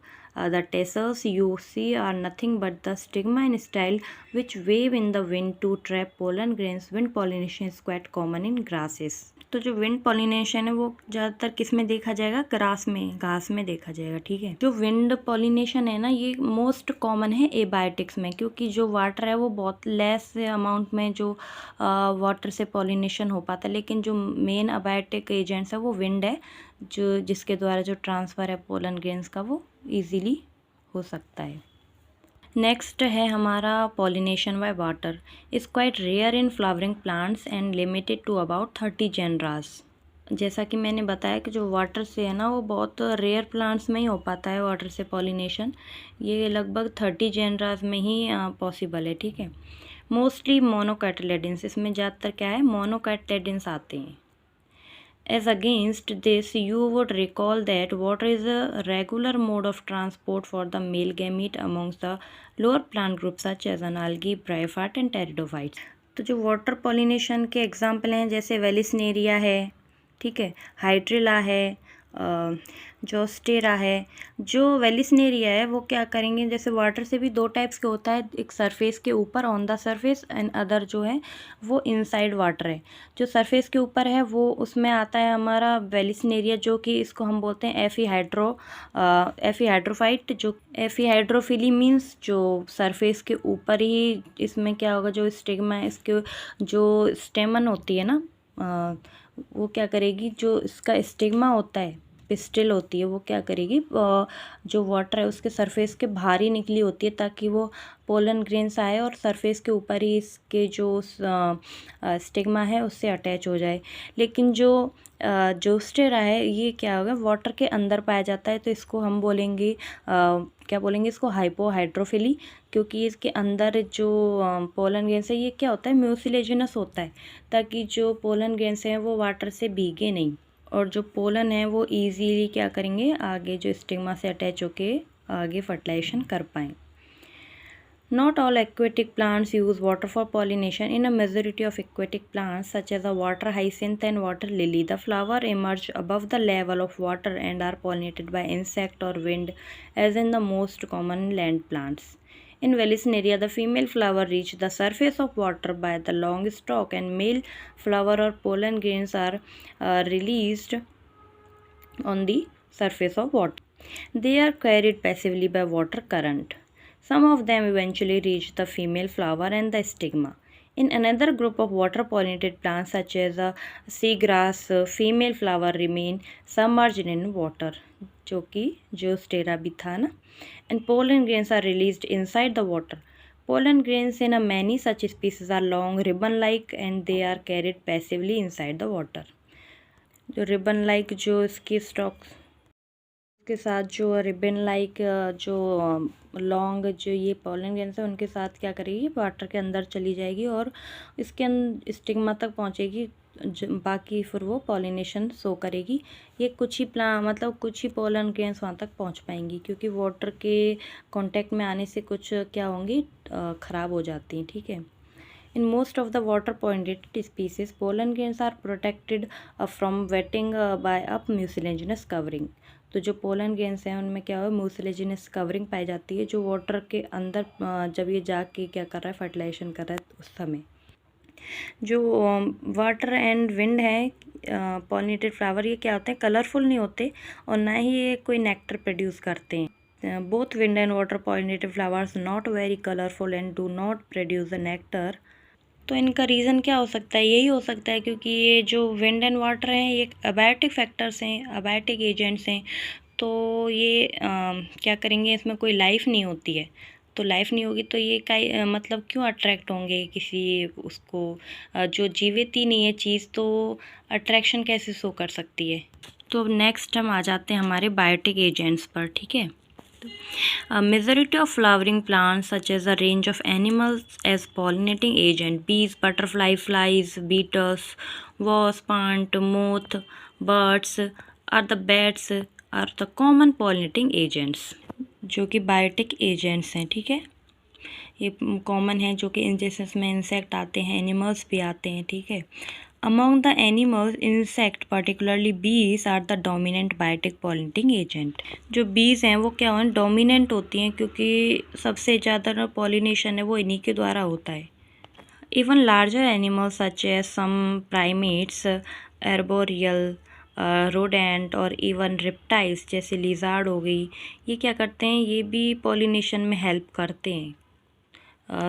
The tassels you see are nothing but the stigma and style which wave in the wind to trap pollen grains. Wind pollination is quite common in grasses. तो जो wind pollination है वो ज़्यादातर किस में देखा जाएगा, grass में, घास में देखा जाएगा, ठीक है। जो विंड पॉलिनेशन है ना ये मोस्ट कॉमन है एबायोटिक्स में, क्योंकि जो वाटर है वो बहुत लेस अमाउंट में जो वाटर से पॉलिनेशन हो पाता है, लेकिन जो मेन अबायोटिक एजेंट्स है वो विंड है, जो जिसके द्वारा जो ट्रांसफ़र है पोलन ग्रेन्स का वो ईजीली हो सकता है। नेक्स्ट है हमारा pollination by water is quite rare in flowering plants and limited to about 30 genera. जैसा कि मैंने बताया कि जो वाटर से है ना वो बहुत रेयर प्लांट्स में ही हो पाता है वाटर से पॉलिनेशन, ये लगभग 30 जेनरास में ही पॉसिबल है, ठीक है। मोस्टली मोनोकैटिलेडेंस, इसमें ज़्यादातर क्या है, मोनोकैटिलेडेंस आते हैं। As against this, you would recall that water is a regular mode of transport for the male gamete amongst the lower plant groups such as algae, bryophyte and pteridophytes. तो जो वाटर पॉलिनेशन के example हैं जैसे Vallisneria है, ठीक है, hydrilla है, Zostera है। जो वेलिसनेरिया है वो क्या करेंगे, जैसे वाटर से भी दो टाइप्स के होता है, एक सरफेस के ऊपर on the surface and other जो है वो इनसाइड वाटर है। जो सरफेस के ऊपर है वो उसमें आता है हमारा वेलिसनेरिया, जो कि इसको हम बोलते हैं एफीहाइड्रोफाइट। जो एफीहाइड्रोफिली मीन्स जो सरफेस के ऊपर ही, इसमें क्या होगा, जो स्टिग्मा है इसके जो स्टेमन होती है ना वो क्या करेगी, जो इसका स्टिग्मा होता है, पिस्टिल होती है, वो क्या करेगी, जो वाटर है उसके सरफेस के बाहर ही निकली होती है ताकि वो पोलन ग्रेन्स आए और सरफेस के ऊपर ही इसके जो स्टिग्मा है उससे अटैच हो जाए। लेकिन जो जोस्टेरा है ये क्या होगा, वाटर के अंदर पाया जाता है, तो इसको हम बोलेंगे क्या बोलेंगे, इसको हाइपोहाइड्रोफिली, क्योंकि इसके अंदर जो पोलन ग्रेन्स है ये क्या होता है, म्यूसिलेजिनस होता है, ताकि जो पोलन ग्रेन्स हैं वो वाटर से भीगे नहीं और जो पोलन है वो इजीली क्या करेंगे, आगे जो स्टिग्मा से अटैच होके आगे फर्टिलाइजेशन कर पाएँ। Not all aquatic plants use water for pollination. In a majority of aquatic plants, such as a water hyacinth and water lily, the flower emerge above the level of water and are pollinated by insect or wind, as in the most common land plants. In Vallisneria, the female flower reach the surface of water by the long stalk, and male flower or pollen grains are released on the surface of water. They are carried passively by water current. Some of them eventually reach the female flower and the stigma. In another group of water-pollinated plants such as seagrass, female flower remain submerged in water, जो कि Zostera भी था ना, and pollen grains are released inside the water. Pollen grains in many such species are long, ribbon-like, and they are carried passively inside the water. जो ribbon-like जो इसकी stalks के साथ जो रिबन लाइक जो लॉन्ग जो ये पॉलन ग्रेन्स है उनके साथ क्या करेगी, वाटर के अंदर चली जाएगी और इसके स्टिग्मा तक पहुंचेगी, बाकी फिर वो पॉलिनेशन शो करेगी। ये कुछ ही मतलब कुछ ही पॉलन ग्रेन्स वहाँ तक पहुंच पाएंगी, क्योंकि वाटर के कांटेक्ट में आने से कुछ क्या होंगी, ख़राब हो जाती हैं। ठीक है। In most of the water-pollinated species, pollen grains are protected from wetting by a mucilaginous covering. तो जो पोलन ग्रेन्स हैं उनमें क्या हो, म्यूसिलेजिनस कवरिंग पाई जाती है, जो वाटर के अंदर जब ये जाके क्या कर रहा है, फर्टिलाइजेशन कर रहा है उस समय। जो वाटर एंड विंड है पॉलिनेटेड फ्लावर, ये क्या होते हैं, कलरफुल नहीं होते और ना ही ये कोई नेक्टर प्रोड्यूस करते हैं। Both wind and water pollinated flowers not very colourful and do not produce the nectar. तो इनका रीज़न क्या हो सकता है, यही हो सकता है क्योंकि ये जो विंड एंड वाटर हैं ये अबायोटिक फैक्टर्स हैं, अबायोटिक एजेंट्स हैं, तो ये क्या करेंगे, इसमें कोई लाइफ नहीं होती है, तो लाइफ नहीं होगी तो ये मतलब क्यों अट्रैक्ट होंगे किसी उसको, जो जीवित ही नहीं है चीज़, तो अट्रैक्शन कैसे शो कर सकती है। तो अब नेक्स्ट हम आ जाते हैं हमारे बायोटिक एजेंट्स पर। ठीक है। A majority of flowering plants such as a range of animals as pollinating agent, bees, butterfly, flies, beetles, wasp, ant, moth, birds are the common pollinating agents, जो कि बायोटिक एजेंट्स हैं। ठीक है, ये common है, जो कि जैसे इसमें इंसेक्ट आते हैं, एनिमल्स भी आते हैं। ठीक है। Among the animals, insect particularly bees are the dominant biotic pollinating agent. जो bees हैं वो क्या हैं, dominant होती हैं, क्योंकि सबसे ज़्यादा pollination है वो इन्हीं के द्वारा होता है। Even larger animals such as some primates, arboreal, rodent और even reptiles जैसे lizard हो गई, ये क्या करते हैं, ये भी pollination में help करते हैं।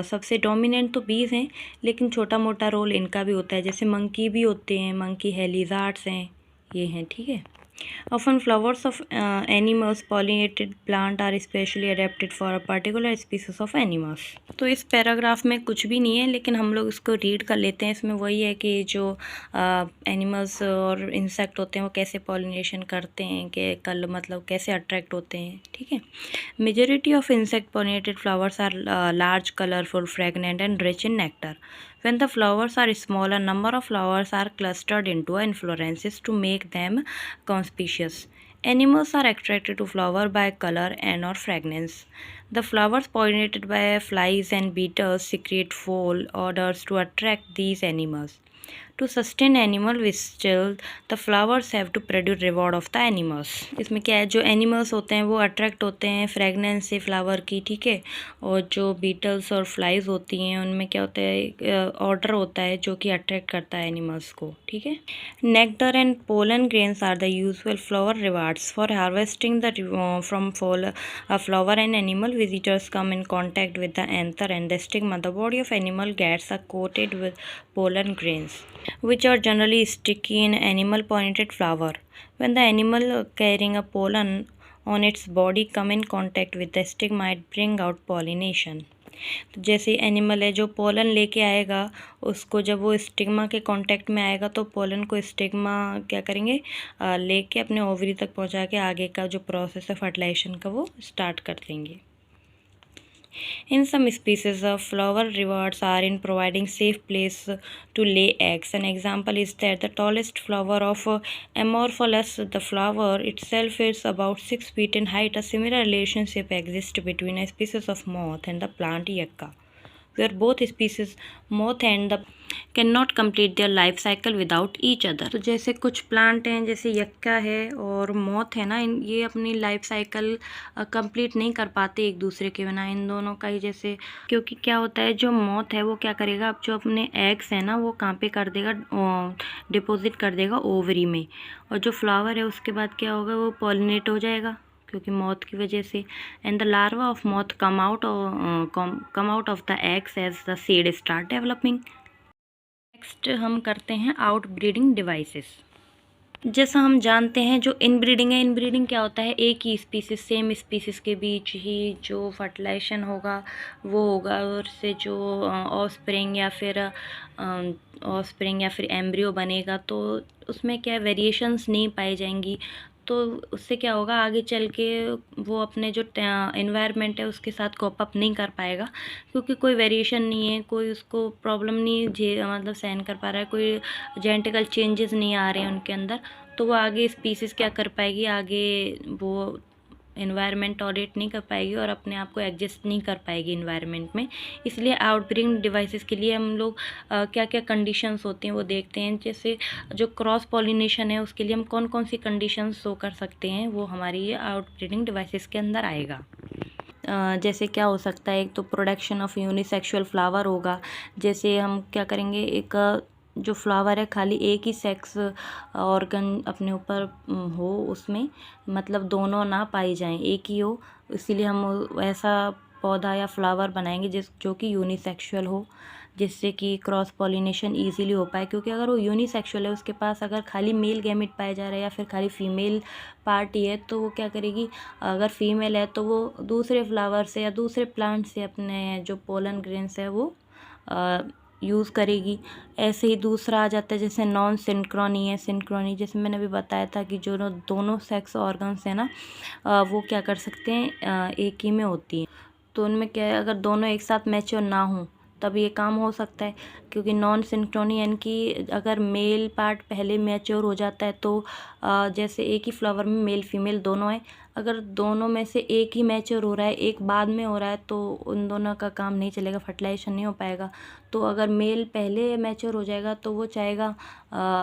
सबसे डोमिनेंट तो बीज हैं, लेकिन छोटा मोटा रोल इनका भी होता है, जैसे मंकी भी होते हैं, मंकी है, लिज़ार्ड्स हैं, ये हैं। ठीक है। Often flowers of animals pollinated plant are specially adapted for a particular species of animals. तो इस पैराग्राफ में कुछ भी नहीं है, लेकिन हम लोग इसको रीड कर लेते हैं। इसमें वही है कि जो एनिमल्स और इंसेक्ट होते हैं वो कैसे पॉलिनेशन करते हैं, कि मतलब कैसे अट्रैक्ट होते हैं। ठीक है। Majority of insect pollinated flowers are large, colourful, fragrant and rich in nectar. When the flowers are small, a number of flowers are clustered into inflorescences to make them conspicuous. Animals are attracted to flower by color and or fragrance. The flowers pollinated by flies and beetles secrete fall odors to attract these animals. To sustain animal visceral, the flowers have to produce reward of the animals. इसमें क्या है, जो animals होते हैं वो attract होते हैं fragrance से फ्लावर की। ठीक है। और जो बीटल्स और फ्लाइज होती हैं उनमें क्या होता है, ऑर्डर होता है जो कि अट्रैक्ट करता है एनिमल्स को। ठीक है। Nectar and pollen grains are the usual flower rewards for harvesting the from fall flower and animal visitors come in contact with the anther and the stigma. The body of animal gets coated with pollen grains, which are generally sticky in animal pollinated flower. When the animal carrying a pollen on its body come in contact with the stigma, it bring out pollination. तो जैसे animal है जो pollen लेके आएगा, उसको जब वो stigma के कांटेक्ट में आएगा तो पोलन को स्टिग्मा क्या करेंगे, लेके अपने ओवरी तक पहुंचा के आगे का जो प्रोसेस है फर्टिलाइजेशन का वो स्टार्ट कर देंगे। In some species, flower rewards are in providing safe place to lay eggs. An example is that the tallest flower of Amorpholus, the flower itself is about 6 feet in height. A similar relationship exists between a species of moth and the plant yucca. where both species, moth and the can not complete their life cycle without each other. तो जैसे कुछ plant हैं, जैसे यक्का है और moth है ना, ये अपनी लाइफ साइकिल कंप्लीट नहीं कर पाते एक दूसरे के बिना, इन दोनों का ही जैसे, क्योंकि क्या होता है, जो मोथ है वो क्या करेगा, अब जो अपने एग्स है ना वो कहाँ पे कर देगा, डिपॉजिट कर देगा ओवरी में, और जो फ्लावर है उसके बाद क्या होगा, वो पॉलिनेट हो जाएगा क्योंकि मॉथ की वजह से, and the larva of moth come out of the eggs as the seed start developing. Next हम करते हैं आउट ब्रीडिंग डिवाइसेस। जैसा हम जानते हैं जो इनब्रीडिंग है, इनब्रीडिंग क्या होता है, एक ही स्पीसीज, सेम स्पीसीज के बीच ही जो फर्टिलाइजेशन होगा वो होगा, और से जो ऑफस्प्रिंग या फिर एम्ब्रियो बनेगा, तो उसमें क्या वेरिएशंस नहीं पाई जाएंगी। तो उससे क्या होगा, आगे चल के वो अपने जो एनवायरनमेंट है उसके साथ कोप अप नहीं कर पाएगा, क्योंकि कोई वेरिएशन नहीं है, कोई उसको प्रॉब्लम नहीं मतलब सहन कर पा रहा है, कोई जेनेटिकल चेंजेस नहीं आ रहे हैं उनके अंदर, तो वो आगे स्पीसीज़ क्या कर पाएगी, आगे वो इन्वायरमेंट टॉलरेट नहीं कर पाएगी और अपने आप को एडजस्ट नहीं कर पाएगी इन्वायरमेंट में। इसलिए आउटब्रीडिंग डिवाइसेस के लिए हम लोग क्या क्या कंडीशंस होते हैं वो देखते हैं। जैसे जो क्रॉस पॉलिनेशन है उसके लिए हम कौन कौन सी कंडीशंस शो कर सकते हैं, वो हमारी ये आउटब्रीडिंग डिवाइसेस के अंदर आएगा। जैसे क्या हो सकता है, एक तो प्रोडक्शन ऑफ यूनिसेक्सुअल फ्लावर होगा। जैसे हम क्या करेंगे, एक जो फ्लावर है खाली एक ही सेक्स ऑर्गन अपने ऊपर हो, उसमें मतलब दोनों ना पाई जाएं, एक ही हो, इसीलिए हम ऐसा पौधा या फ्लावर बनाएंगे जो कि यूनिसेक्सुअल हो, जिससे कि क्रॉस पॉलिनेशन ईजीली हो पाए। क्योंकि अगर वो यूनिसेक्सुअल है, उसके पास अगर खाली मेल गैमेट पाए जा रहे हैं या फिर खाली फीमेल पार्ट ही है, तो वो क्या करेगी, अगर फीमेल है तो वो दूसरे फ्लावर से या दूसरे प्लांट से अपने जो पोलन ग्रेन्स है वो यूज़ करेगी। ऐसे ही दूसरा आ जाता है जैसे नॉन सिंक्रोनी है। सिंक्रोनी जैसे मैंने अभी बताया था कि जो दोनों सेक्स ऑर्गन्स हैं ना, वो क्या कर सकते हैं, एक ही में होती हैं। तो उनमें क्या है, अगर दोनों एक साथ मैच्योर ना हों तब ये काम हो सकता है। क्योंकि नॉन सिंक्रोनी यानी कि अगर मेल पार्ट पहले मैच्योर हो जाता है तो जैसे एक ही फ्लावर में मेल फीमेल दोनों है, अगर दोनों में से एक ही मैच्योर हो रहा है, एक बाद में हो रहा है, तो उन दोनों का काम नहीं चलेगा, फर्टिलाइजेशन नहीं हो पाएगा। तो अगर मेल पहले मैच्योर हो जाएगा तो वो चाहेगा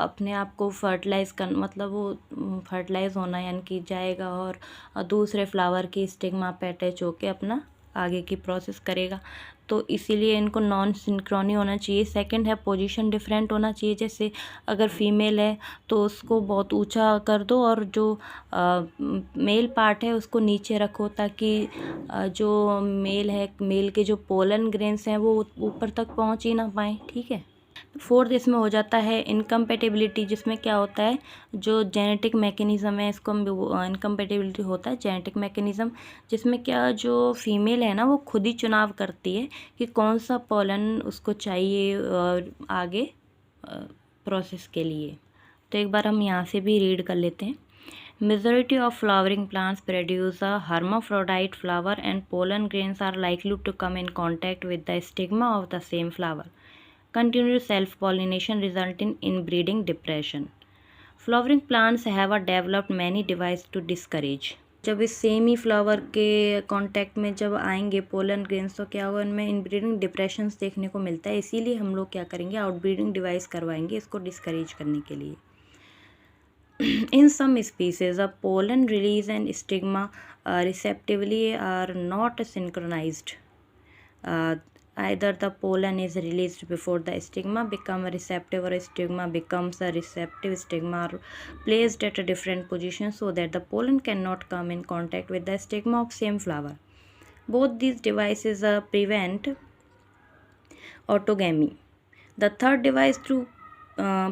अपने आप को फर्टिलाइज कर, मतलब वो फर्टिलाइज होना यानी कि जाएगा और दूसरे फ्लावर की स्टिग्मा पे अटैच होकर अपना आगे की प्रोसेस करेगा। तो इसीलिए इनको नॉन सिंक्रोनी होना चाहिए। सेकंड है पोजीशन डिफरेंट होना चाहिए। जैसे अगर फीमेल है तो उसको बहुत ऊंचा कर दो और जो मेल पार्ट है उसको नीचे रखो, ताकि जो मेल है, मेल के जो पोलन ग्रेन्स हैं वो ऊपर तक पहुंच ही ना पाए। ठीक है। फोर्थ इसमें हो जाता है इनकम्पेटिबिलिटी, जिसमें क्या होता है, जो जेनेटिक मैकेनिज़्म है, इसको हम इनकम्पेटिबिलिटी होता है जेनेटिक मैकेनिज़्म, जिसमें क्या जो फीमेल है ना वो खुद ही चुनाव करती है कि कौन सा पोलन उसको चाहिए आगे प्रोसेस के लिए। तो एक बार हम यहाँ से भी रीड कर लेते हैं। Majority of flowering plants produce a hermaphrodite flower and pollen grains are likely to come in contact with the stigma of the same flower. Continued self-pollination result in inbreeding depression. Flowering plants have developed many devices to discourage. जब इस same ही flower के contact में जब आएंगे pollen grains, तो क्या होगा, इनमें इनब्रीडिंग डिप्रेशंस देखने को मिलता है। इसीलिए हम लोग क्या करेंगे, आउटब्रीडिंग डिवाइस करवाएंगे इसको डिस्करेज करने के लिए। In some species, a pollen release and stigma receptively are not synchronized. Either the pollen is released before the stigma become receptive, or stigma becomes a receptive. Stigma are placed at a different position so that the pollen cannot come in contact with the stigma of same flower. Both these devices prevent autogamy. The third device to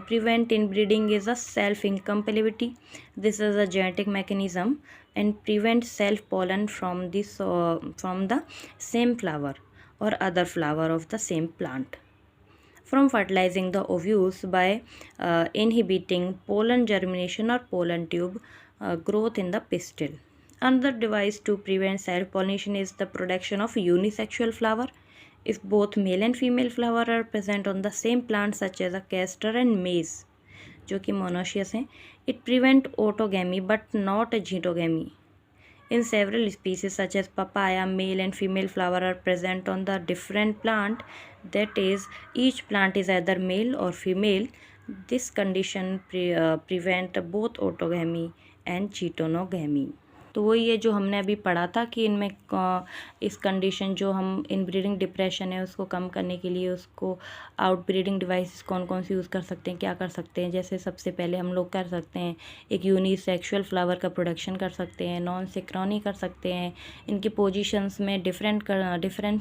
prevent inbreeding is a self-incompatibility. This is a genetic mechanism and prevents self-pollen from the same flower or other flower of the same plant from fertilizing the ovules by inhibiting pollen germination or pollen tube growth in the pistil. Another device to prevent self-pollination is the production of unisexual flower. If both male and female flower are present on the same plant, such as a castor and maize, जो कि monoecious हैं, it prevent autogamy but not a zytogamy. In several species such as papaya, male and female flower are present on the different plant. That is, each plant is either male or female. This condition prevent both autogamy and ctenogamy. तो वही है जो हमने अभी पढ़ा था कि इनमें इस कंडीशन जो हम इनब्रीडिंग डिप्रेशन है उसको कम करने के लिए उसको आउटब्रीडिंग डिवाइसेस कौन कौन सी यूज़ कर सकते हैं, क्या कर सकते हैं। जैसे सबसे पहले हम लोग कर सकते हैं एक यूनिसेक्सुअल फ्लावर का प्रोडक्शन कर सकते हैं, नॉन सिंक्रोनी कर सकते हैं, इनकी पोजीशंस में डिफरेंट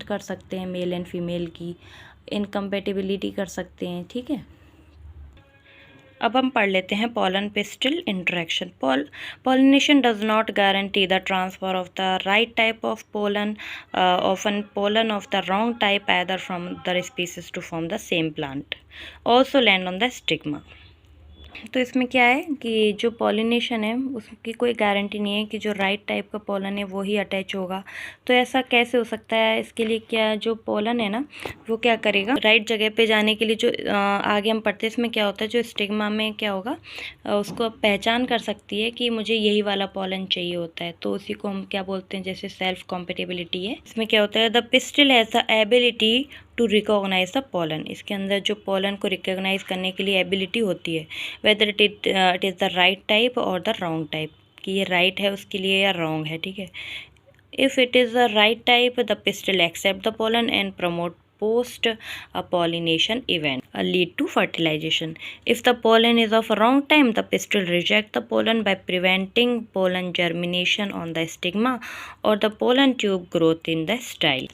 कर सकते हैं मेल एंड फीमेल की, इनकम्पेटिबिलिटी कर सकते हैं। ठीक है, अब हम पढ़ लेते हैं pollen pistil interaction. Pollination does not guarantee the transfer of the right type of pollen, often pollen of the wrong type either from the species to form the same plant also land on the stigma. तो इसमें क्या है कि जो pollination है उसकी कोई guarantee नहीं है कि जो राइट टाइप का पोलन है वो ही अटैच होगा। तो ऐसा कैसे हो सकता है, इसके लिए क्या जो पोलन है ना वो क्या करेगा राइट जगह पे जाने के लिए, जो आगे हम पढ़ते हैं इसमें क्या होता है, जो स्टिग्मा में क्या होगा उसको पहचान कर सकती है कि मुझे यही वाला पोलन चाहिए होता है, तो उसी को हम क्या बोलते हैं, जैसे सेल्फ कॉम्पेटिबिलिटी है। इसमें क्या होता है, the pistil has the ability to recognise the pollen. इसके अंदर जो पोलन को रिकॉग्नाइज करने के लिए एबिलिटी होती है, whether it is the right type और द रॉन्ग टाइप, कि ये राइट है उसके लिए या रॉन्ग है। ठीक है, if it is the right type the pistil accept the pollen and promote post a pollination event lead to fertilization. If the pollen is of a wrong time, the pistil reject the pollen by preventing pollen germination on the stigma or the pollen tube growth in the style.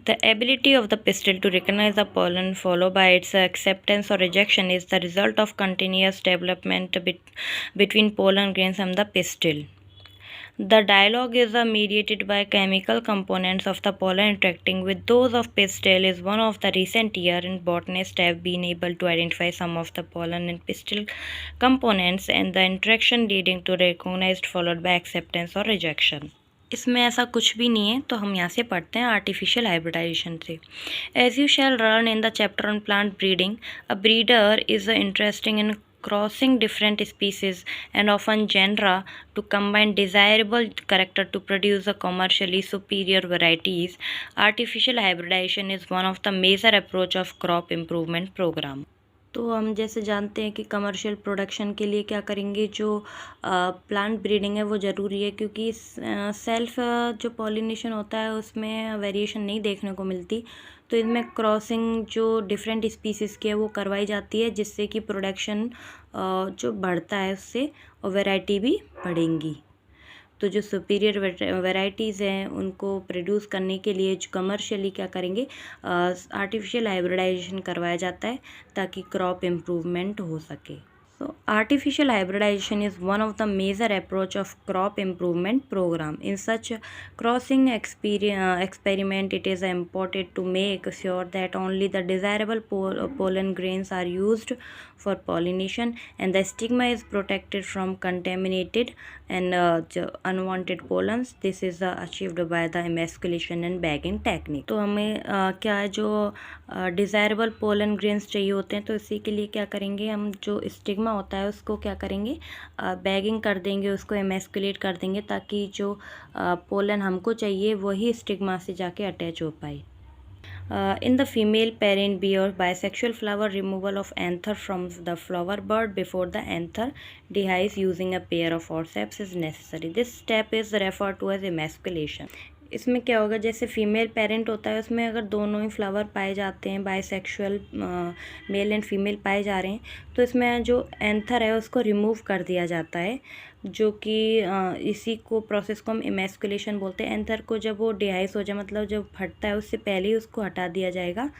The ability of the pistil to recognize the pollen followed by its acceptance or rejection is the result of continuous development between pollen grains and the pistil. The dialogue is mediated by chemical components of the pollen interacting with those of pistil. Is one of the recent years in botanists have been able to identify some of the pollen and pistil components and the interaction leading to recognized followed by acceptance or rejection. इसमें ऐसा कुछ भी नहीं है, तो हम यहाँ से पढ़ते हैं आर्टिफिशियल हाइब्रिडाइजेशन से। As you shall learn in the chapter on plant breeding, a breeder is interesting in crossing different species and often genera to combine desirable character to produce a commercially superior varieties. Artificial hybridization is one of the major approach of crop improvement program. तो हम जैसे जानते हैं कि commercial production के लिए क्या करेंगे, जो प्लांट ब्रीडिंग है वो ज़रूरी है, क्योंकि सेल्फ जो पॉलिनेशन होता है उसमें वेरिएशन नहीं देखने को मिलती। तो इनमें क्रॉसिंग जो डिफरेंट स्पीसीज़ की है वो करवाई जाती है, जिससे कि प्रोडक्शन जो बढ़ता है उससे और वैरायटी भी बढ़ेंगी। तो जो सुपीरियर वैरायटीज़ हैं उनको प्रोड्यूस करने के लिए जो कमर्शियली क्या करेंगे, आर्टिफिशियल हाइब्रिडाइजेशन करवाया जाता है ताकि क्रॉप इम्प्रूवमेंट हो सके। So artificial hybridization is one of the major approach of crop improvement program. In such crossing experiment, it is important to make sure that only the desirable pollen grains are used for pollination and the stigma is protected from contaminated and unwanted pollens. This is achieved by the emasculation and bagging technique. तो हमें क्या है, जो desirable pollen grains चाहिए होते हैं, तो इसी के लिए क्या करेंगे, हम जो स्टिग्मा होता है उसको क्या करेंगे, बैगिंग कर देंगे, उसको एमेस्कुलेट कर देंगे ताकि जो पोलन हमको चाहिए वही स्टिग्मा से जाके अटैच हो पाए। In the female parent bee or bisexual flower, removal of anther from the flower bud before the anther dies using a pair of forceps is necessary. This step is referred to as emasculation. इसमें क्या होगा, जैसे female parent होता है उसमें अगर दोनों ही flower पाए जाते हैं, बाइसेक्सुअल मेल एंड फीमेल पाए जा रहे हैं, तो इसमें जो एंथर है उसको रिमूव कर दिया जाता है, जो कि इसी को प्रोसेस को हम इमेस्कुलेशन बोलते हैं। एंथर को जब वो डिहाइस हो जाए, मतलब जब फटता है उससे पहले ही उसको हटा दिया जाएगा,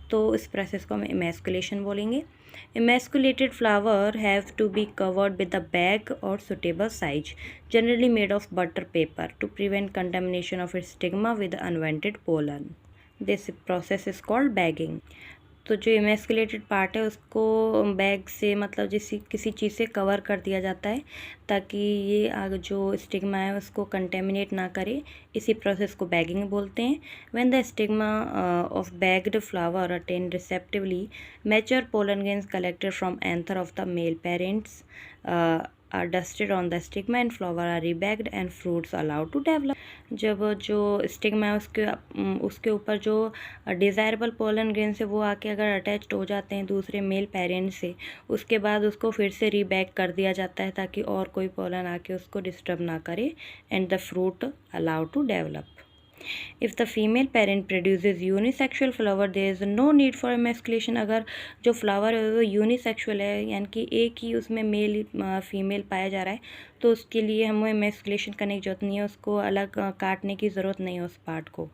तो इस प्रोसेस को हम इमेस्कुलेशन बोलेंगे। Emasculated flower have to be covered with a bag or suitable size, generally made of butter paper, to prevent contamination of its stigma with unwanted pollen. This process is called bagging. तो जो emasculated part है उसको bag से, मतलब जैसे किसी चीज़ से cover कर दिया जाता है ताकि ये आगे जो स्टिग्मा है उसको कंटेमिनेट ना करे। इसी प्रोसेस को बैगिंग बोलते हैं। When the stigma of bagged flower attain receptivity mature pollen grains collected from anther of the male parents are dusted on the stigma and flower are rebagged and fruits allowed to develop. जब जो stigma है उसके ऊपर जो desirable pollen grain से वो आके अगर अटैच्ड हो जाते हैं दूसरे मेल पेरेंट से, उसके बाद उसको फिर से रीबैग कर दिया जाता है ताकि और कोई पोलन आके उसको डिस्टर्ब ना करे and the fruit allowed to develop. If the female parent produces unisexual flower, there is no need for emasculation. अगर जो फ्लावर है वो यूनिसेक्सुअल है यानी कि एक ही उसमें मेल फीमेल पाया जा रहा है तो उसके लिए हमें एमास्कुलेशन करने की जरूरत नहीं है, उसको अलग काटने की ज़रूरत नहीं है उस पार्ट को.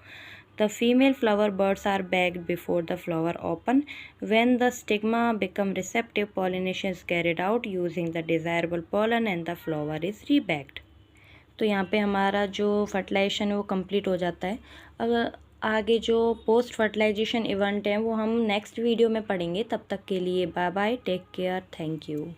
The female flower buds are bagged before the flower open. When the stigma become receptive, pollination is carried out using the desirable pollen and the flower is rebagged. तो यहाँ पे हमारा जो फर्टिलाइजेशन है वो कंप्लीट हो जाता है. अगर आगे जो पोस्ट फर्टिलाइजेशन इवेंट है वो हम नेक्स्ट वीडियो में पढ़ेंगे. तब तक के लिए bye bye, take care, thank you.